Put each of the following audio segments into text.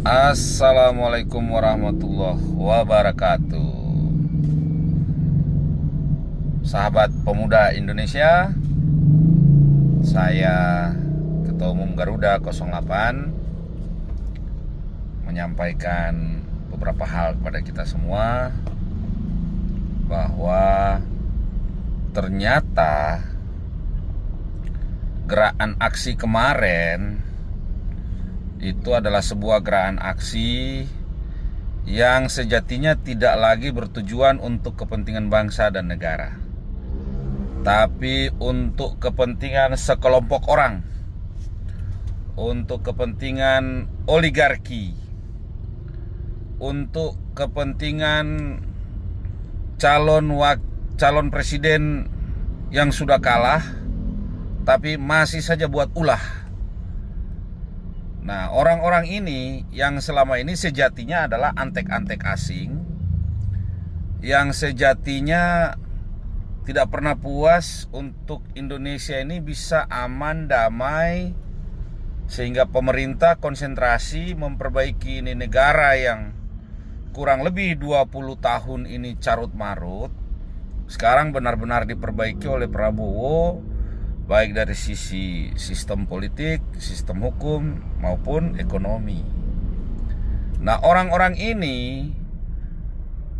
Assalamualaikum warahmatullahi wabarakatuh. Sahabat pemuda Indonesia, saya Ketua Umum Garuda 08 menyampaikan beberapa hal kepada kita semua, bahwa ternyata gerakan aksi kemarin itu adalah sebuah gerakan aksi yang sejatinya tidak lagi bertujuan untuk kepentingan bangsa dan negara, tapi untuk kepentingan sekelompok orang, untuk kepentingan oligarki, untuk kepentingan calon presiden yang sudah kalah tapi masih saja buat ulah. Nah, orang-orang ini yang selama ini sejatinya adalah antek-antek asing, yang sejatinya tidak pernah puas untuk Indonesia ini bisa aman, damai, sehingga pemerintah konsentrasi memperbaiki ini negara yang kurang lebih 20 tahun ini carut-marut. Sekarang benar-benar diperbaiki oleh Prabowo, baik dari sisi sistem politik, sistem hukum, maupun ekonomi. Nah, orang-orang ini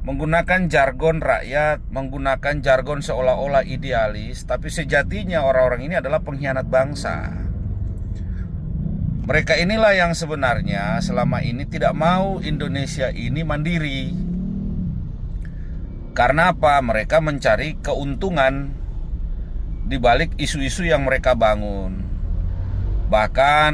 menggunakan jargon rakyat, menggunakan jargon seolah-olah idealis, tapi sejatinya orang-orang ini adalah pengkhianat bangsa. Mereka inilah yang sebenarnya selama ini tidak mau Indonesia ini mandiri. Karena apa? Mereka mencari keuntungan di balik isu-isu yang mereka bangun. Bahkan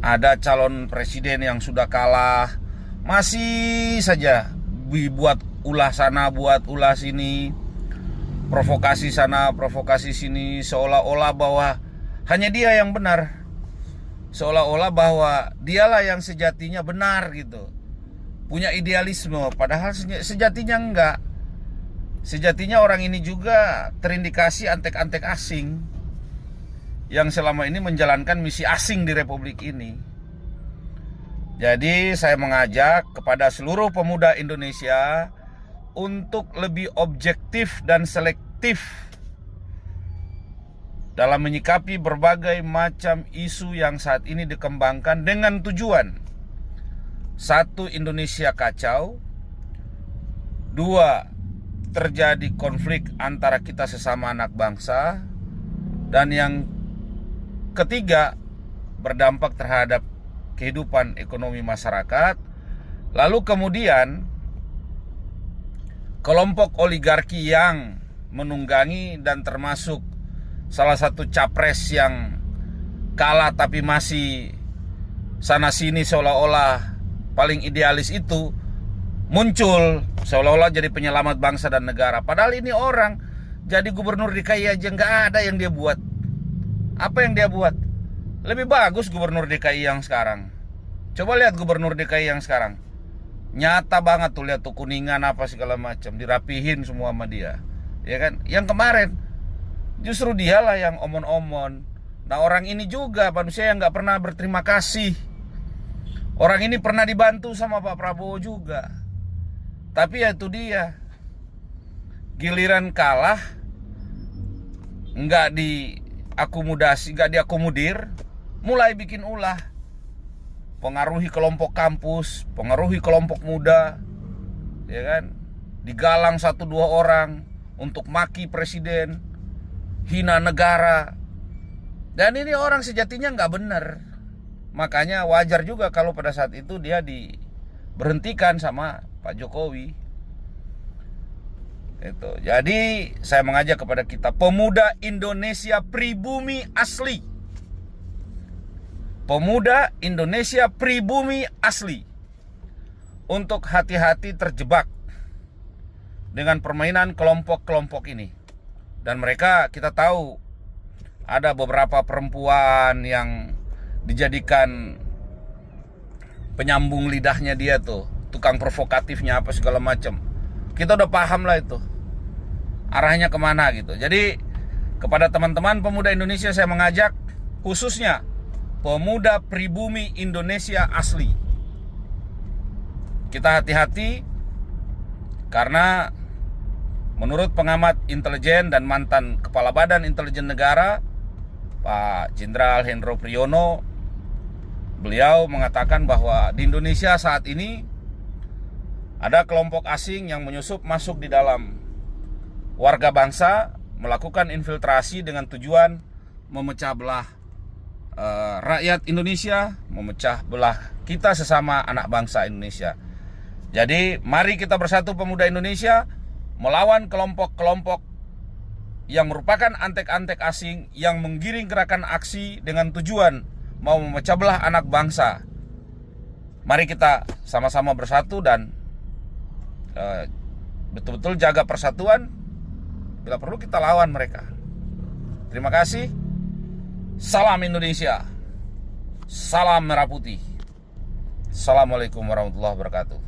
ada calon presiden yang sudah kalah, masih saja dibuat ulah sana, buat ulah sini, provokasi sana, provokasi sini, seolah-olah bahwa hanya dia yang benar, seolah-olah bahwa dialah yang sejatinya benar gitu, punya idealisme, padahal sejatinya enggak. Sejatinya orang ini juga terindikasi antek-antek asing yang selama ini menjalankan misi asing di Republik ini. Jadi saya mengajak kepada seluruh pemuda Indonesia untuk lebih objektif dan selektif dalam menyikapi berbagai macam isu yang saat ini dikembangkan dengan tujuan: satu, Indonesia kacau; dua, terjadi konflik antara kita sesama anak bangsa; dan yang ketiga, berdampak terhadap kehidupan ekonomi masyarakat. Lalu kemudian kelompok oligarki yang menunggangi dan termasuk salah satu capres yang kalah tapi masih sana sini seolah-olah paling idealis itu muncul seolah-olah jadi penyelamat bangsa dan negara. Padahal ini orang jadi gubernur DKI aja nggak ada yang dia buat. Apa yang dia buat? Lebih bagus gubernur DKI yang sekarang. Coba lihat gubernur DKI yang sekarang. Nyata banget tuh, lihat tuh Kuningan apa segala macam, dirapihin semua sama dia. Ya kan? Yang kemarin justru dialah yang omon-omon. Nah, orang ini juga manusia yang nggak pernah berterima kasih. Orang ini pernah dibantu sama Pak Prabowo juga. Tapi ya itu dia, giliran kalah nggak diakomodasi, nggak diakomodir, mulai bikin ulah, pengaruhi kelompok kampus, pengaruhi kelompok muda, ya kan, digalang 1-2 orang untuk maki presiden, hina negara. Dan ini orang sejatinya nggak benar. Makanya wajar juga kalau pada saat itu dia diberhentikan sama Pak Jokowi. Itu. Jadi saya mengajak kepada kita pemuda Indonesia pribumi asli. Pemuda Indonesia pribumi asli untuk hati-hati terjebak dengan permainan kelompok-kelompok ini. Dan mereka, kita tahu ada beberapa perempuan yang dijadikan penyambung lidahnya dia tuh, tukang provokatifnya apa segala macam. Kita udah paham lah itu arahnya kemana gitu. Jadi kepada teman-teman pemuda Indonesia saya mengajak, khususnya pemuda pribumi Indonesia asli. Kita hati-hati karena menurut pengamat intelijen dan mantan Kepala Badan Intelijen Negara, Pak Jenderal Hendro Priyono, beliau mengatakan bahwa di Indonesia saat ini ada kelompok asing yang menyusup masuk di dalam warga bangsa, melakukan infiltrasi dengan tujuan memecah belah rakyat Indonesia, memecah belah kita sesama anak bangsa Indonesia. Jadi mari kita bersatu pemuda Indonesia melawan kelompok-kelompok yang merupakan antek-antek asing yang menggiring gerakan aksi dengan tujuan mau memecah belah anak bangsa. Mari kita sama-sama bersatu dan betul-betul jaga persatuan. Bila perlu kita lawan mereka. Terima kasih. Salam Indonesia. Salam Merah Putih. Assalamualaikum warahmatullahi wabarakatuh.